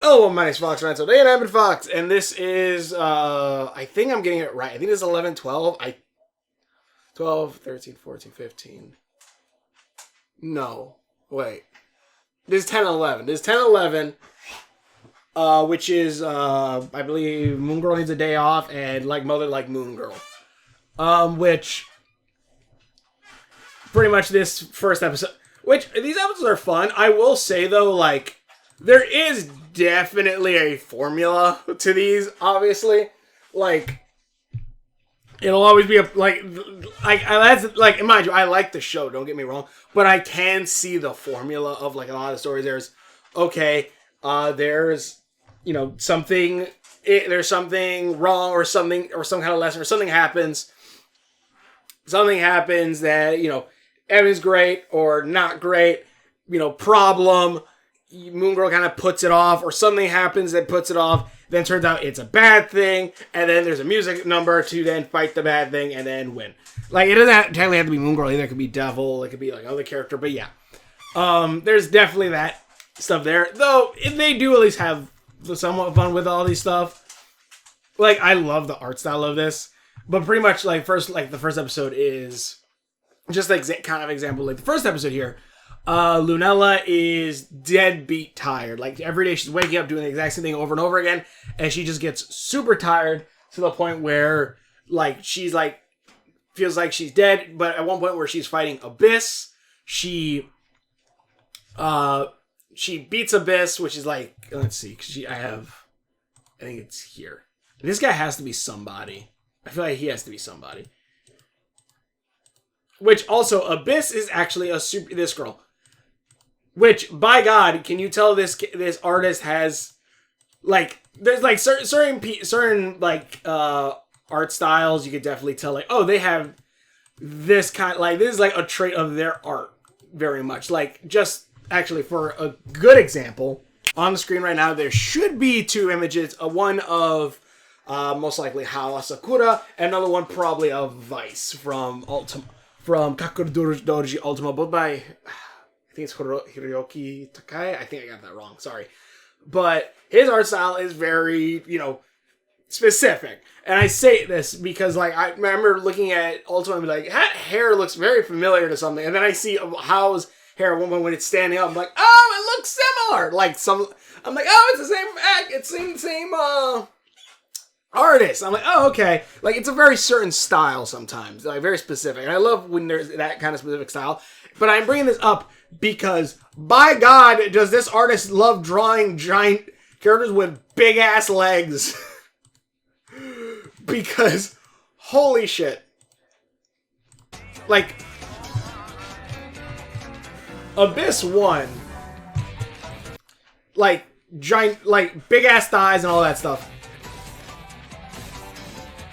Hello, my name's Fox Renzo. Today, and I'm Fox, and this is, I think I'm getting it right. I think this is 11, 12. 12, 13, 14, 15. No. Wait. This is 10, 11. This is 10, 11, which is, I believe Moon Girl Needs a Day Off, and Like Mother, Like Moon Girl. Which, pretty much this first episode, which, these episodes are fun. I will say, though, like, there is definitely a formula to these, obviously. Like, it'll always be that's, like, mind you, I like the show, don't get me wrong, but I can see the formula of, like, a lot of stories. There's, okay, there's, you know, there's something wrong, or something, or some kind of lesson, or something happens that, you know, everything's great, or not great, you know, problem, Moon Girl kind of puts it off, or something happens that puts it off, then turns out it's a bad thing, and then there's a music number to then fight the bad thing and then win. Like, it doesn't technically have to be Moon Girl either. It could be Devil, it could be like another character, but yeah. There's definitely that stuff there. Though, they do at least have somewhat fun with all these stuff. Like, I love the art style of this, but pretty much, like, the first episode is just like kind of example, like the first episode here. Lunella is deadbeat tired. Like, every day she's waking up doing the exact same thing over and over again, and she just gets super tired to the point where, like, she's like, feels like she's dead. But at one point where she's fighting Abyss, she beats Abyss, which is like, let's see, I think it's here. This guy has to be somebody. I feel like he has to be somebody. Which also, Abyss is actually this girl. Which, by God, can you tell this artist has, like, there's like certain like art styles you could definitely tell, like, oh, they have this kind, like, this is like a trait of their art very much. Like, just actually for a good example, on the screen right now there should be two images, one of most likely Hala Sakura, and another one probably of Vice from Kakuro Doji Ultima, but by, I think it's Hiroki Takai. I think I got that wrong. Sorry. But his art style is very, you know, specific. And I say this because, like, I remember looking at Ultima and be like, that hair looks very familiar to something. And then I see Hao's hair when it's standing up. I'm like, oh, it looks similar. I'm like, oh, it's the same act. It's the same artist. I'm like, oh, okay. Like, it's a very certain style sometimes. Like, very specific. And I love when there's that kind of specific style. But I'm bringing this up because, by God, does this artist love drawing giant characters with big-ass legs. Because, holy shit. Like, Abyss 1, like, giant, like, big-ass thighs and all that stuff.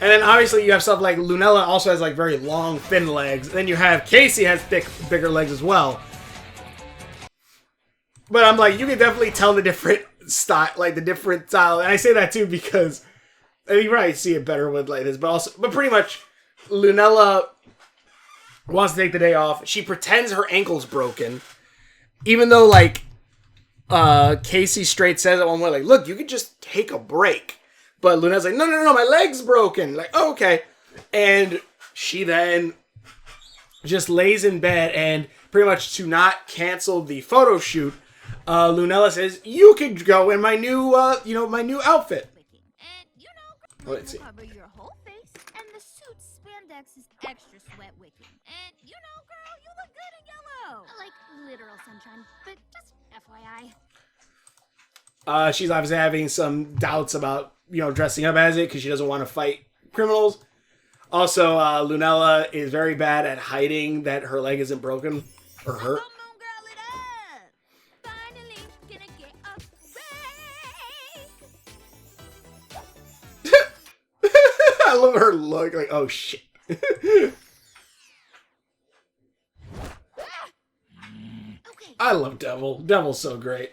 And then, obviously, you have stuff like Lunella also has, like, very long, thin legs. And then you have Casey has bigger legs as well. But I'm like, you can definitely tell the different style, like, the different style. And I say that, too, because you probably see it better with, like, this. But pretty much, Lunella wants to take the day off. She pretends her ankle's broken. Even though, like, Casey straight says at one point, like, look, you could just take a break. But Luna's like, no, my leg's broken. Like, oh, okay. And she then just lays in bed, and pretty much to not cancel the photo shoot, Lunella says, you could go in my new, my new outfit. And, you know, Let's see. cover your whole face, and the suit's spandex is extra sweat wicking. And, you know, girl, you look good in yellow. Like literal sunshine, but just FYI. She's obviously having some doubts about, you know, dressing up as it because she doesn't want to fight criminals. Also, Lunella is very bad at hiding that her leg isn't broken or hurt. Come on, girl, it up. Finally, gonna get a break. I love her look. Like, oh shit. Okay. I love Devil. Devil's so great.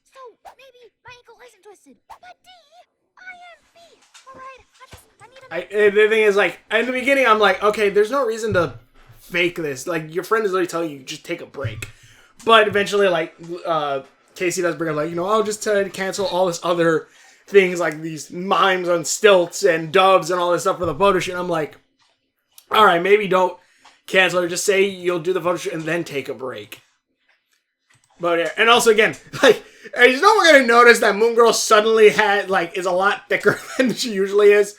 So maybe my ankle isn't twisted, but D, I am B. All right, I need a. The thing is, like, in the beginning, I'm like, okay, there's no reason to fake this. Like, your friend is literally telling you, just take a break. But eventually, like, Casey does bring up, like, I'll just tell you to cancel all this other things, like these mimes on stilts and doves and all this stuff for the photo shoot. I'm like, all right, maybe don't cancel it. Just say you'll do the photo shoot and then take a break. But yeah, and also again, like, you know, we're gonna notice that Moon Girl suddenly is a lot thicker than she usually is.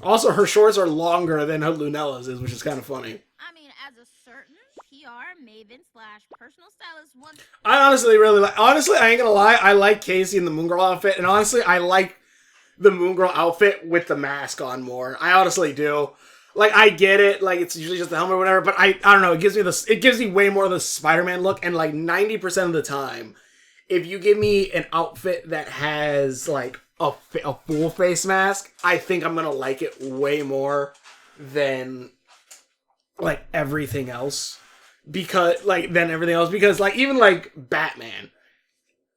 Also, her shorts are longer than her Lunella's is, which is kind of funny. I mean, as a certain PR maven / personal stylist once. I honestly really like. Honestly, I ain't gonna lie. I like Casey in the Moon Girl outfit, and honestly, I like the Moon Girl outfit with the mask on more. I honestly do. Like, I get it. Like, it's usually just the helmet or whatever, but I don't know. It gives me way more of the Spider-Man look, and like 90% of the time, if you give me an outfit that has like a full face mask, I think I'm gonna like it way more than like everything else. Because like even like Batman,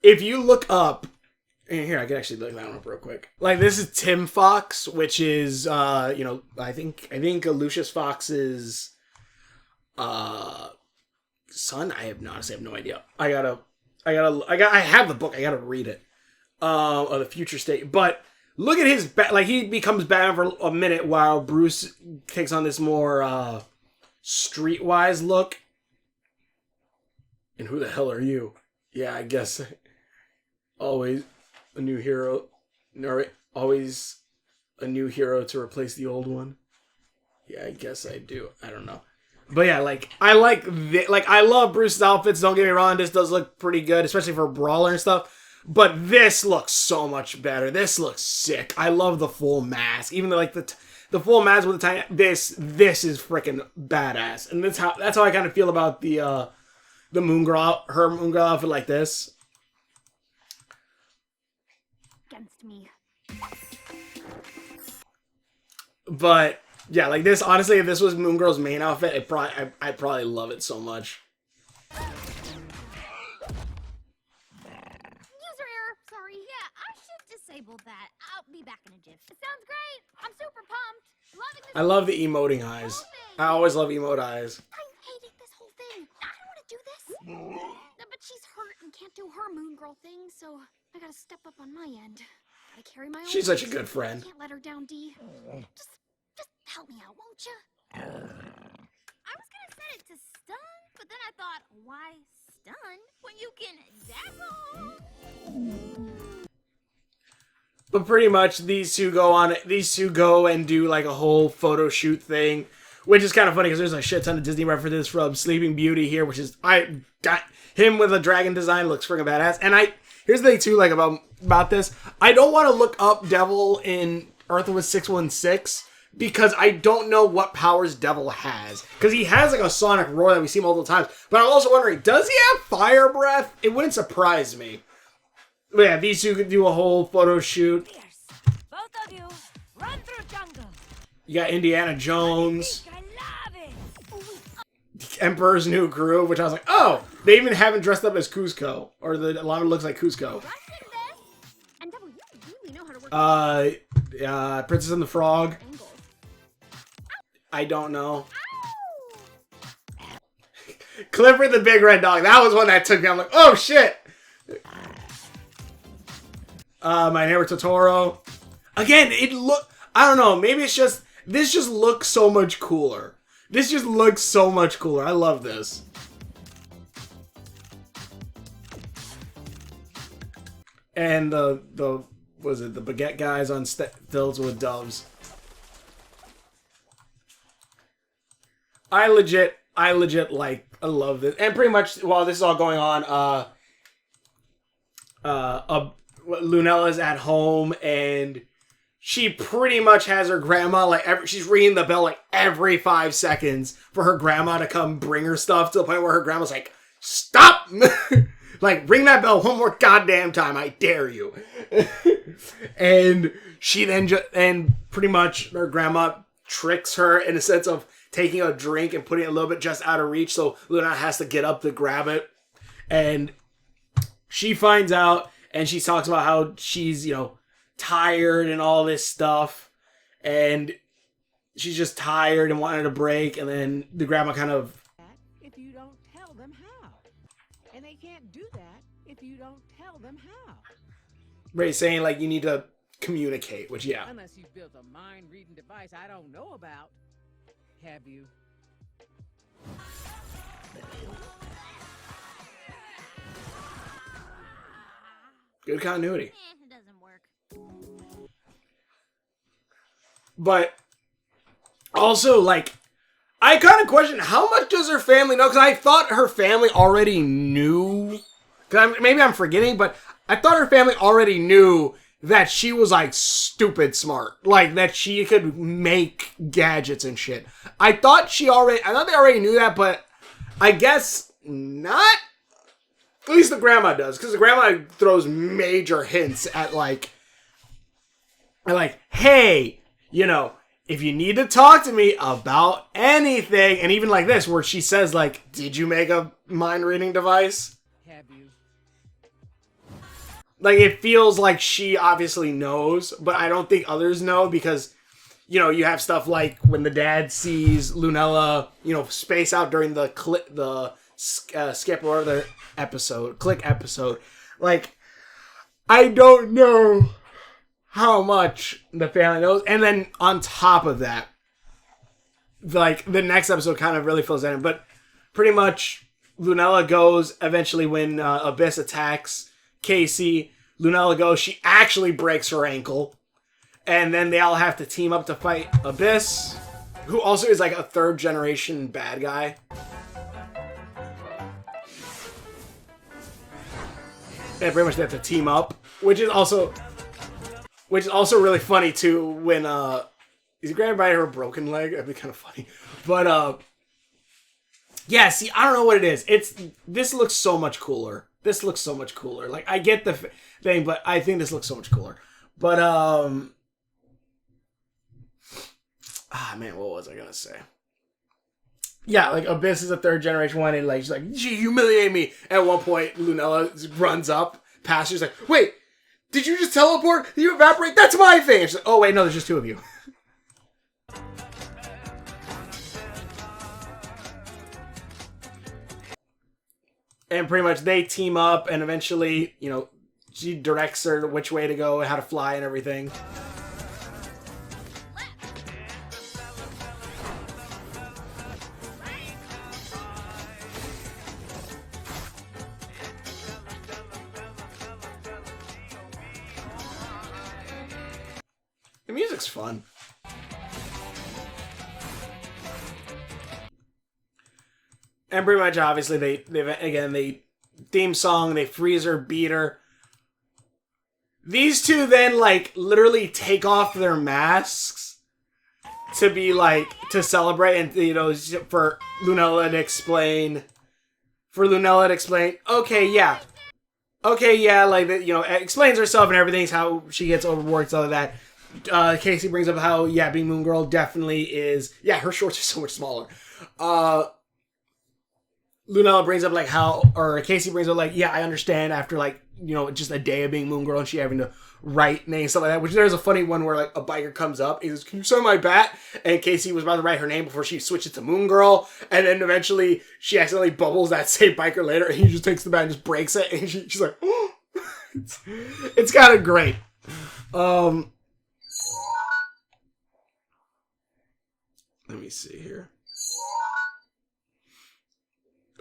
if you look up, and here I can actually look that one up real quick. Like, this is Tim Fox, which is I think Lucius Fox's son. I honestly have no idea. I have the book. I gotta read it. Of the future state. But look at his he becomes Batman for a minute while Bruce takes on this more streetwise look. And who the hell are you? Yeah, I guess always a new hero. No, always a new hero to replace the old one. Yeah, I guess I do. I don't know. But yeah, I love Bruce's outfits. Don't get me wrong, this does look pretty good, especially for a brawler and stuff. But this looks so much better. This looks sick. I love the full mask. Even though the full mask with the tiny, this is freaking badass. And that's how I kind of feel about the Moon Girl, her Moon Girl outfit like this. Against me. But yeah, like this. Honestly, if this was Moon Girl's main outfit, I'd probably love it so much. Sorry, yeah, I should disable that. I'll be back in a jiff. It sounds great. I'm super pumped. Loving this. I love the emoting eyes. I always love emote eyes. I'm hating this whole thing. I don't want to do this. But she's hurt and can't do her Moon Girl thing, so I gotta step up on my end. Gotta carry my own. She's such a good friend. Can't let her down, D. Just help me out, won't you? I was gonna set it to stun, but then I thought, why stun when you can dazzle? But pretty much these two go and do like a whole photo shoot thing, which is kind of funny because there's a shit ton of Disney references from Sleeping Beauty here, which is I got him with a dragon design, looks freaking badass. And here's the thing too, like about this, I don't want to look up Devil in Earthwood 616 because I don't know what powers Devil has, because he has like a sonic roar that we see multiple times. But I'm also wondering, does he have fire breath? It wouldn't surprise me. But yeah, these two could do a whole photo shoot. Both of you, run through jungle. You got Indiana Jones. Emperor's New Groove, which I was like, oh, they even haven't dressed up as Cusco, or the llama looks like Cusco. Princess and the Frog. I don't know. Clifford the Big Red Dog. That was one that took me. I'm like, oh shit. My Neighbor Totoro. Again, I don't know. Maybe it's just, this just looks so much cooler. This just looks so much cooler. I love this. And the baguette guys on stilts with doves. I legit I love this. And pretty much while this is all going on, Lunella's at home and she pretty much has her grandma, she's ringing the bell every 5 seconds for her grandma to come bring her stuff, to the point where her grandma's like, stop! Ring that bell one more goddamn time, I dare you. And she then and pretty much her grandma tricks her in a sense of taking a drink and putting it a little bit just out of reach, so Luna has to get up to grab it. And she finds out, and she talks about how she's, tired and all this stuff, and she's just tired and wanted a break. And then the grandma kind of, if you don't tell them can't do that if you don't tell them how. Ray's saying, like, you need to communicate, which, yeah. Unless you've built a mind-reading device I don't know about. Have you? Good continuity. It doesn't work. But also, like, I kind of question how much does her family know? Because I thought her family already knew. Maybe I'm forgetting, but I thought her family already knew that she was, like, stupid smart. Like, that she could make gadgets and shit. I thought they already knew that, but I guess not. At least the grandma does, because the grandma throws major hints at, like, hey, you know, if you need to talk to me about anything, and even like this, where she says, like, did you make a mind-reading device? Have you? Like, it feels like she obviously knows, but I don't think others know, because, you know, you have stuff like when the dad sees Lunella, you know, space out during the skip or the episode, click episode. Like, I don't know how much the family knows. And then on top of that, like, the next episode kind of really fills that in. But pretty much, Lunella goes eventually when Abyss attacks Casey. Lunella goes, she actually breaks her ankle. And then they all have to team up to fight Abyss, who also is like a third generation bad guy. And pretty much they have to team up, which is also really funny too. When he's grabbed by her broken leg, that'd be kind of funny. But yeah, see, I don't know what it is. This looks so much cooler. This looks so much cooler. Like, I get the thing, but I think this looks so much cooler. But man, what was I gonna say? Yeah, like, Abyss is a third generation one, and like, she's like, she humiliated me. At one point, Lunella runs up past her, she's like, wait, did you just teleport? Did you evaporate? That's my thing. She's like, oh wait, no, there's just two of you. And pretty much they team up, and eventually, you know, she directs her which way to go, how to fly, and everything. The music's fun. And pretty much, obviously, they theme song, they freeze her, beat her. These two then, like, literally take off their masks to be, like, to celebrate, and, you know, for Lunella to explain, okay, yeah, like, you know, explains herself and everything, how she gets overworked, all of that. Casey brings up how, yeah, being Moon Girl definitely is, yeah, her shorts are so much smaller. Lunella brings up, like, Casey brings up, like, yeah, I understand after, like, you know, just a day of being Moon Girl and she having to write names and stuff like that, which there's a funny one where, like, a biker comes up, he says, can you sign my bat? And Casey was about to write her name before she switches to Moon Girl, and then eventually she accidentally bubbles that same biker later, and he just takes the bat and just breaks it, and she's like, oh! It's kind of great. Let me see here.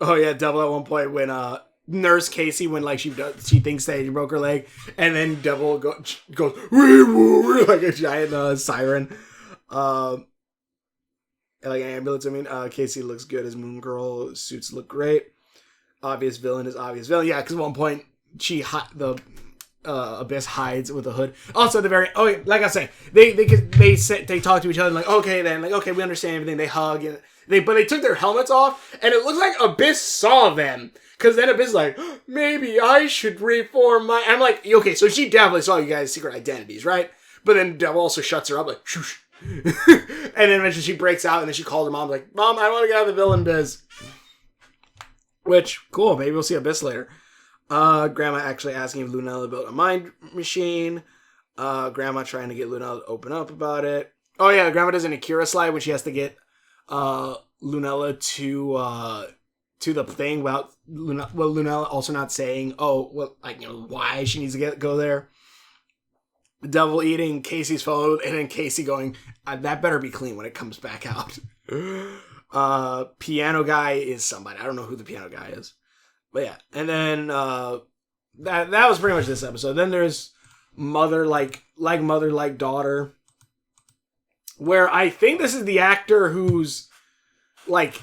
Oh yeah, Devil at one point when Nurse Casey, when like she thinks that he broke her leg, and then Devil goes wee woo, like a giant siren, like an ambulance. I mean, Casey looks good as Moon Girl. Suits look great. Obvious villain is obvious villain. Yeah, because at one point Abyss hides with a hood. Also, at the very like I was saying, they talk to each other like, okay, then, like, okay, we understand everything. They hug and but they took their helmets off, and it looks like Abyss saw them, because then Abyss is like, maybe I should reform my. And I'm like, okay, so she definitely saw you guys' secret identities, right? But then Devil also shuts her up like, shoosh. And then eventually she breaks out, and then she calls her mom like, Mom, I want to get out of the villain biz. Which, cool, maybe we'll see Abyss later. Grandma actually asking if Lunella built a mind machine. Grandma trying to get Lunella to open up about it. Oh yeah, Grandma does an Akira slide when she has to get Lunella to the thing without Lunella also not saying, oh, well, like, you know, why she needs to go there. The devil eating Casey's phone, and then Casey going, that better be clean when it comes back out. Piano guy is somebody. I don't know who the piano guy is. But yeah. And then that was pretty much this episode. Then there's mother like daughter. Where I think this is the actor who's like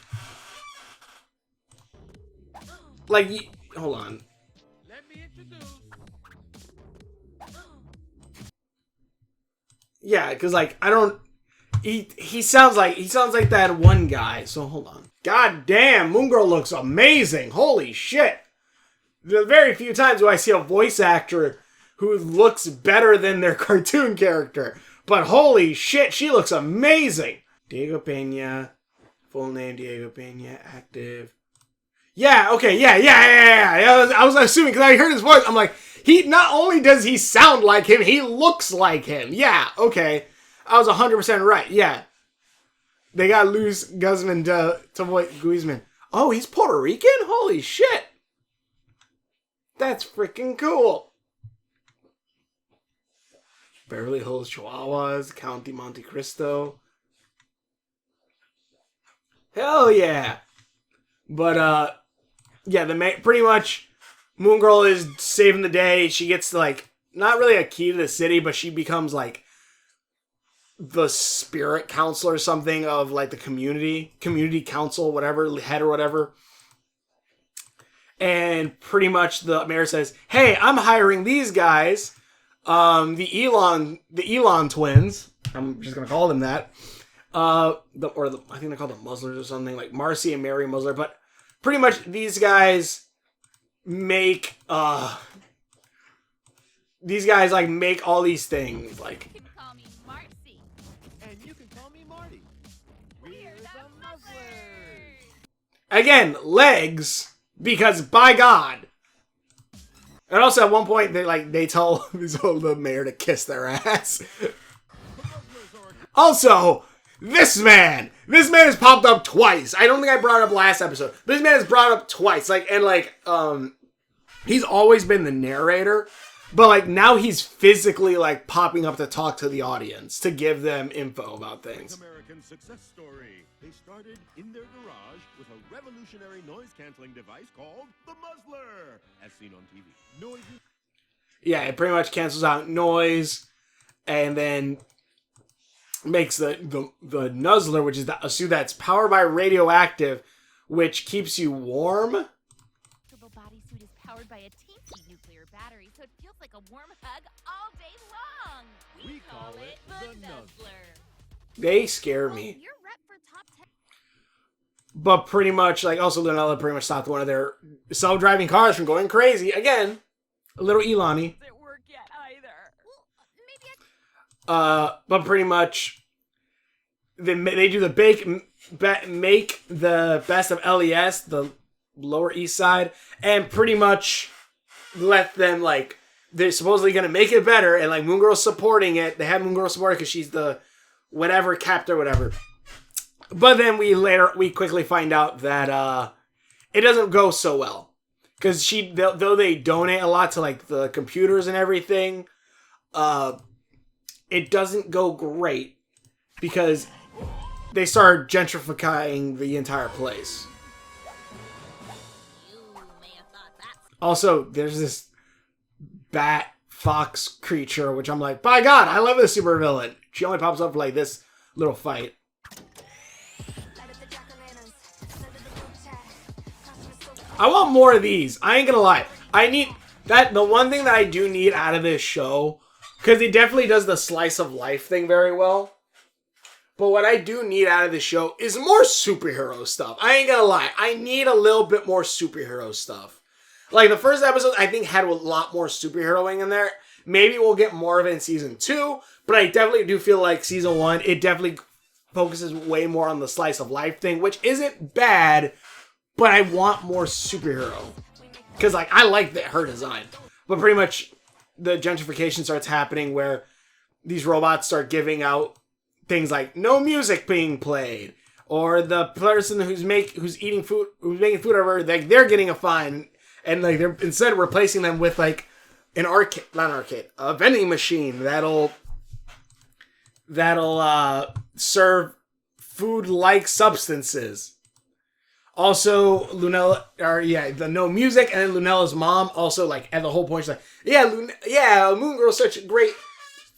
hold on. Let me introduce. Yeah, because like I don't. He sounds like that one guy. So hold on. God damn, Moon Girl looks amazing. Holy shit! The very few times do I see a voice actor who looks better than their cartoon character. But holy shit, she looks amazing. Diego Pena, full name Diego Pena, active. Yeah, okay, yeah. I was assuming because I heard his voice. I'm like, he not only does he sound like him, he looks like him. Yeah, okay. I was 100% right. Yeah. They got Luis Guzman to voice Guzman. Oh, he's Puerto Rican? Holy shit. That's freaking cool. Beverly Hills Chihuahuas, County Monte Cristo. Hell yeah. But, yeah, pretty much Moon Girl is saving the day. She gets, like, not really a key to the city, but she becomes, like, the spirit council or something of, like, the community council, whatever, head or whatever. And pretty much the mayor says, hey, I'm hiring these guys, the Elon twins. I'm just going to call them that. I think they're called the Muslers or something, like Marcy and Mary Musler. But pretty much these guys make all these things. Like, You can call me Marcy. And you can call me Marty. We're the Muslers. Again, legs, because by God. And also at one point they tell the mayor to kiss their ass. Also, this man has popped up twice. I don't think I brought it up last episode. This man has brought up twice. He's always been the narrator, but now he's physically popping up to talk to the audience to give them info about things. American success story. They started in their garage with a revolutionary noise-canceling device called the Muzzler, as seen on TV. Noise. Yeah, it pretty much cancels out noise, and then makes the Nuzzler, which is a suit that's powered by radioactive, which keeps you warm. The bodysuit is powered by a teensy nuclear battery, so it feels like a warm hug all day long. We call it the Nuzzler. They scare me. You're rep for top 10. But pretty much, also Lunella pretty much stopped one of their self-driving cars from going crazy. Again, a little Elani. Doesn't work yet either. Well, maybe But pretty much, they do the make the best of LES, the Lower East Side, and pretty much let them, they're supposedly going to make it better, and, Moon Girl's supporting it. They have Moon Girl support because she's the whatever, captor, whatever. But then we quickly find out that it doesn't go so well. Because though they donate a lot to, the computers and everything, it doesn't go great because they start gentrifying the entire place. you may have thought that. Also, there's this bat fox creature, which I'm like, by God, I love this supervillain. She only pops up for this little fight. I want more of these. I ain't gonna lie. I need that. The one thing that I do need out of this show, because it definitely does the slice of life thing very well. But what I do need out of this show is more superhero stuff. I ain't gonna lie. I need a little bit more superhero stuff. The first episode, I think, had a lot more superheroing in there. Maybe we'll get more of it in season 2. But I definitely do feel like season 1, it definitely focuses way more on the slice of life thing, which isn't bad. But I want more superhero. Because, I like her design. But pretty much, the gentrification starts happening where these robots start giving out things like no music being played. or the person who's making food, who's making food over, like they're getting a fine, and like they're instead of replacing them with like a vending machine that'll serve food-like substances. Also, the no music, and then Lunella's mom also like at the whole point she's like, Moon Girl's such a great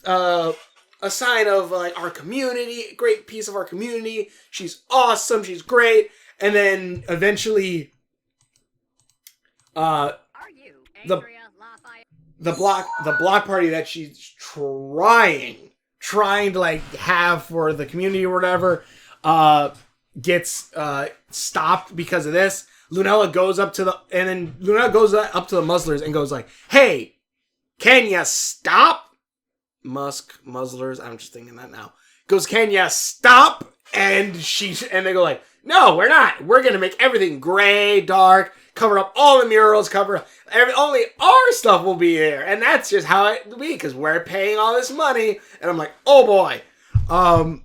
a sign of like our community, a great piece of our community. She's awesome, she's great, and then eventually, Are you Andrea Lafayette? the block party that she's trying to like have for the community or whatever, gets stopped because of this. Lunella goes up to the Muzzlers and goes like, "Hey, can you stop?" Muzzlers, I'm just thinking that now. Goes, "Can you stop?" And they go like, "No, we're not. We're gonna make everything gray, dark, cover up all the murals, only our stuff will be here." And that's just how it be, because we're paying all this money. And I'm like, oh boy. And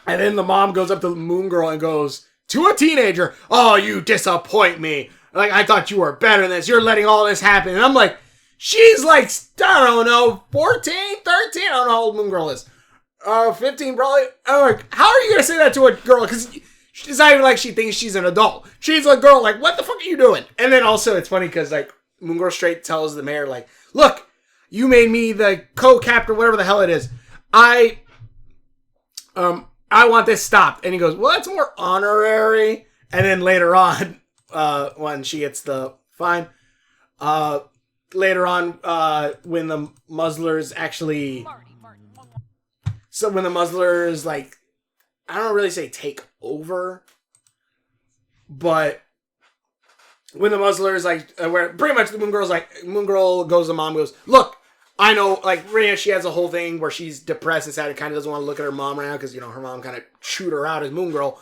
then the mom goes up to Moon Girl and goes to a teenager, "Oh, you disappoint me. Like, I thought you were better than this. You're letting all this happen." And I'm like, she's like, I don't know, 14, 13? I don't know how old Moon Girl is. 15 probably. I'm like, how are you going to say that to a girl? Because it's not even like she thinks she's an adult. She's a girl, like, what the fuck are you doing? And then also, it's funny because, like, Moon Girl straight tells the mayor, like, "Look, you made me the co-captain, whatever the hell it is. I want this stopped." And he goes, "Well, that's more honorary." And then later on, when she gets the fine, later on, when the Muzzlers actually... So when the Muzzlers, like, I don't really say take over, but when the Muzzlers, like, where pretty much the Moon Girl goes to mom, goes, "Look, I know," like, Rhea, she has a whole thing where she's depressed and sad and kind of doesn't want to look at her mom right now because, you know, her mom kind of chewed her out as Moon Girl.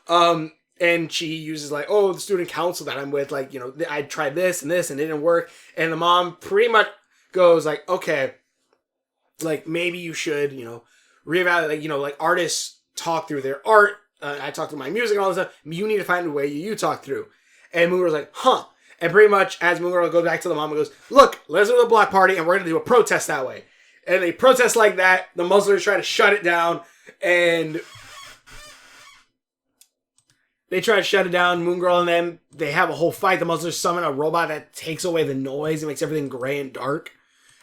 And she uses, like, "Oh, the student council that I'm with, like, you know, I tried this and it didn't work." And the mom pretty much goes, like, "Okay, like, maybe you should, you know, reevaluate, like, you know, like, artists talk through their art. I talk through my music and all this stuff. You need to find a way you talk through." And Moon Girl's like, "Huh." And pretty much as Moon Girl goes back to the mom and goes, "Look, let's do a block party and we're going to do a protest that way." And they protest like that. The Muzzlers try to shut it down. And they try to shut it down. Moon Girl and them, they have a whole fight. The Muzzlers summon a robot that takes away the noise and makes everything gray and dark.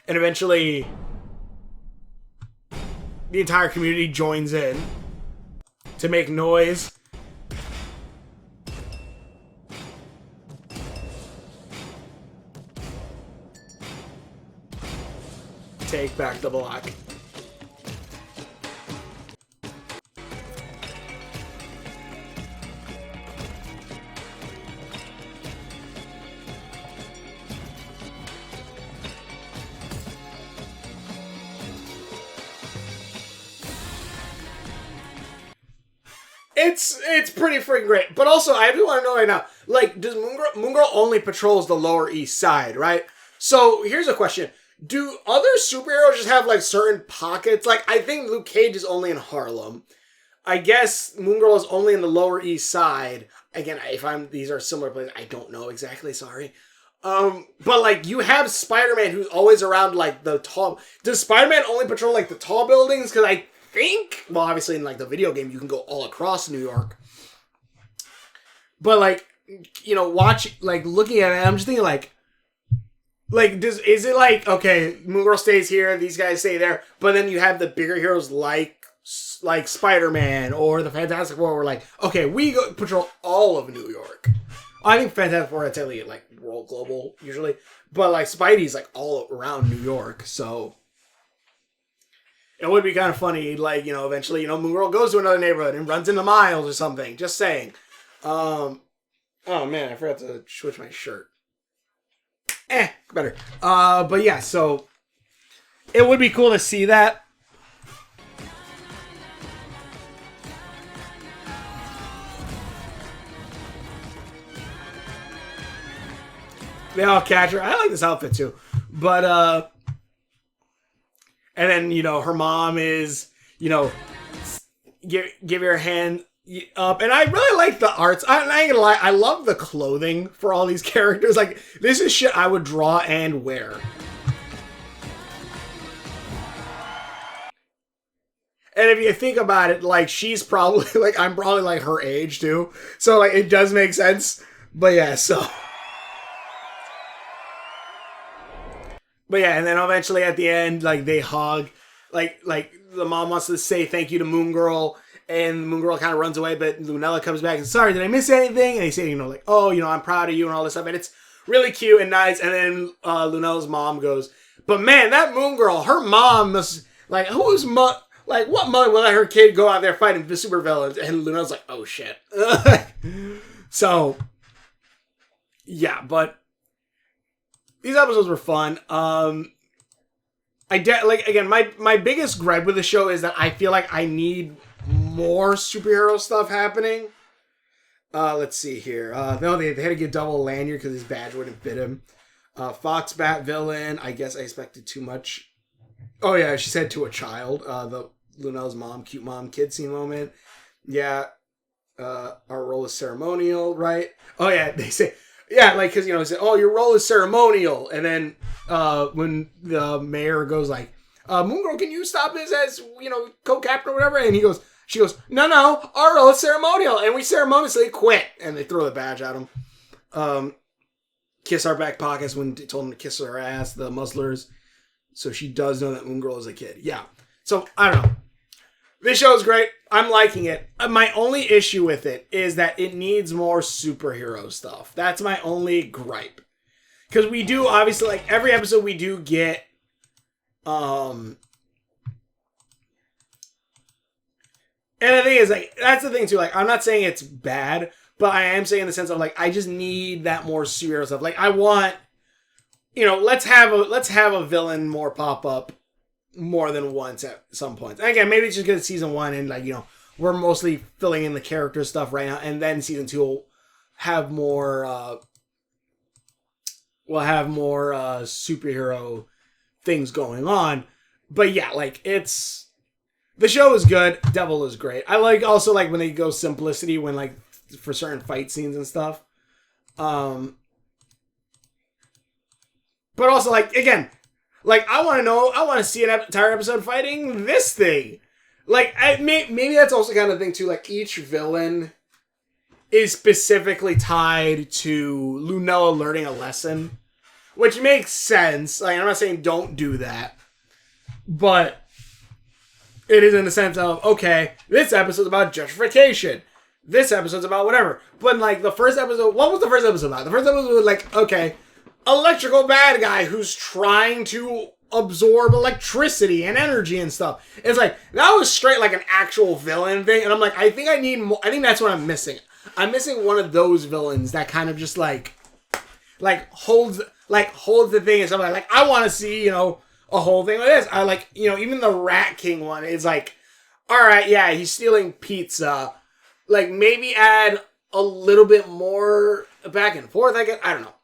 And eventually, the entire community joins in to make noise. Take back the block. It's pretty freaking great. But also, I do want to know right now, like, does Moon Girl only patrols the Lower East Side, right? So, here's a question. Do other superheroes just have, like, certain pockets? Like, I think Luke Cage is only in Harlem. I guess Moon Girl is only in the Lower East Side. Again, these are similar places. I don't know exactly, sorry. But, like, you have Spider-Man who's always around, like, the tall... Does Spider-Man only patrol, like, the tall buildings? Because I think... Well, obviously, in, like, the video game, you can go all across New York. But, like, you know, looking at it, I'm just thinking, like, is it like, okay, Moon Girl stays here, these guys stay there, but then you have the bigger heroes like Spider-Man or the Fantastic Four, where like, okay, we go patrol all of New York. I think Fantastic Four, I'd say, like, world global, usually. But, like, Spidey's, like, all around New York, so... It would be kind of funny, like, you know, eventually, you know, Moon Girl goes to another neighborhood and runs into Miles or something. Just saying. Oh, man, I forgot to switch my shirt. Better. But yeah, so... It would be cool to see that. They all catch her. I like this outfit too. But, and then, you know, her mom is, you know, give her a hand And I really like the arts. I ain't gonna lie, I love the clothing for all these characters. Like, this is shit I would draw and wear. And if you think about it, like, she's probably, like, I'm probably, like, her age, too. So, like, it does make sense. But, yeah, so. But, yeah, and then eventually at the end, like, they hug. Like, the mom wants to say thank you to Moon Girl. And Moon Girl kind of runs away, but Lunella comes back and, sorry, did I miss anything? And they say, like, oh, I'm proud of you and all this stuff. And it's really cute and nice. And then Lunella's mom goes, but, man, that Moon Girl, her mom must, like, who's mom? Like, what mother will let her kid go out there fighting the supervillains? And Lunella's like, oh, shit. So, yeah, but these episodes were fun. Again, my biggest gripe with the show is that I feel like I need more superhero stuff happening. Let's see here. No, they had to get double lanyard because his badge wouldn't fit him. Fox Bat villain. I guess I expected too much. Oh, yeah, she said to a child. The Lunella's mom, cute mom, kid scene moment. Yeah. Our role is ceremonial, right? Oh, yeah, they say, yeah, like, because, they say, oh, your role is ceremonial. And then when the mayor goes like, Moon Girl, can you stop this as, co-captain or whatever? And she goes, no, our role is ceremonial. And we ceremoniously quit. And they throw the badge at him. Kiss our back pockets when they told him to kiss her ass, the muzzlers. So she does know that Moon Girl is a kid. Yeah. So, I don't know. This show is great. I'm liking it. My only issue with it is that it needs more superhero stuff. That's my only gripe. Because we do, obviously, like, every episode we do get, and the thing is, like, that's the thing, too. Like, I'm not saying it's bad, but I am saying in the sense of, like, I just need that more superhero stuff. Like, I want, let's have a villain more pop up more than once at some points. And again, maybe it's just because it's season 1 and, like, we're mostly filling in the character stuff right now, and then season 2 will have more, superhero things going on. But yeah, like, the show is good. Devil is great. I also like when they go simplicity when, like, for certain fight scenes and stuff. But also, like, again, like, I want to see an entire episode fighting this thing. Like, maybe that's also kind of thing, too. Like, each villain is specifically tied to Lunella learning a lesson. Which makes sense. Like, I'm not saying don't do that. But it is in the sense of, okay, this episode's about gentrification. This episode's about whatever. But, like, the first episode... What was the first episode about? The first episode was, like, okay, electrical bad guy who's trying to absorb electricity and energy and stuff. It's like, that was straight, like, an actual villain thing. And I'm like, I think I need more... I think that's what I'm missing. I'm missing one of those villains that kind of just, like holds the thing and stuff like I want to see, a whole thing like this. I like, even the Rat King one is like, all right, yeah, he's stealing pizza. Like, maybe add a little bit more back and forth. I don't know.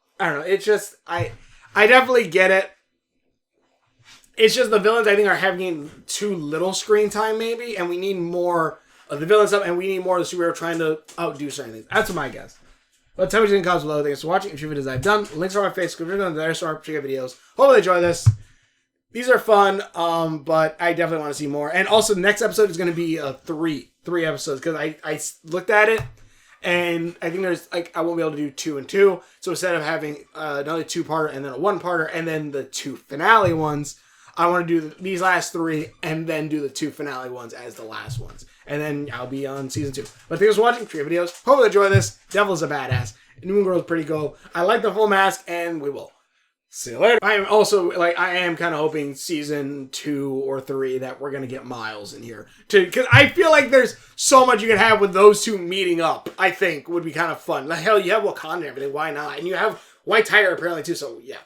It's just, I definitely get it. It's just the villains, I think, are having too little screen time, maybe, and we need more of the villain stuff, and we need more of the superhero trying to outdo certain things. That's my guess. But tell me what you think in the comments below. Thanks for watching. If you videos I've done, links are on my Facebook. If you're on the Dinosaur, check out videos. Hopefully you enjoy this. These are fun, but I definitely want to see more. And also, the next episode is going to be three episodes, because I looked at it, and I think there's, like, I won't be able to do 2 and 2. So instead of having another 2-parter and then a 1-parter and then the 2 finale ones, I want to do these last 3 and then do the 2 finale ones as the last ones. And then I'll be on season 2. But thanks for watching. For your videos. Hope you enjoy this. Devil's a badass. Moon Girl's pretty cool. I like the full mask, and we will see you later. I am also, like, I am kind of hoping season 2 or 3 that we're going to get Miles in here. Because I feel like there's so much you can have with those two meeting up, I think, would be kind of fun. Like, hell, you have Wakanda and everything. Why not? And you have White Tiger, apparently, too. So, yeah.